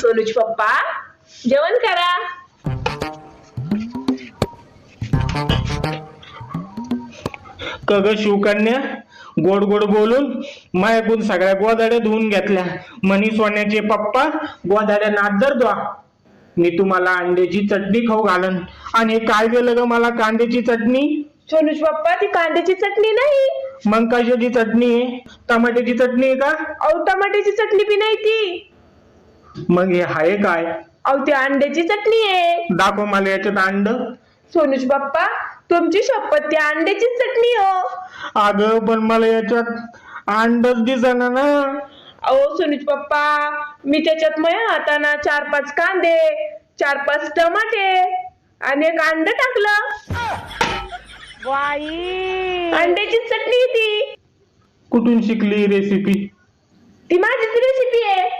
सोनूच पप्पा जेवण करा. कग शिवकन्या, गोड गोड बोलून मायाकून सगळ्या गोदाड्या धुवून घेतल्या. मनी सोन्याचे पप्पा गोदाड्या नादर द्वा. मी तुम्हाला अंड्याची चटणी खाऊ घालन. आणि हे काय केलं ग मला कांद्याची चटणी? सोनूच पप्पा ती कांद्याची चटणी नाही. मग कशाची चटणी आहे? टमाट्याची चटणी आहे का? अहो टमाट्याची चटणी बी नाही ती. मग हे आहे काय? अहो ती अंड्याची चटणी आहे. दाखव मला याच्यात अंड. सोनूच पप्पा तुमची शपथ ती अंड्याची चटणी हो. अगं पण मला याच्यात अंडच दिसना ना. अहो सोनूच पप्पा मी त्याच्यात माझ्या हाताना 4-5 कांदे 4-5 टमाटे आणि एक अंड टाकलं. अंड्याची चटणी ती. कुठून शिकली रेसिपी? ती माझीच रेसिपी आहे.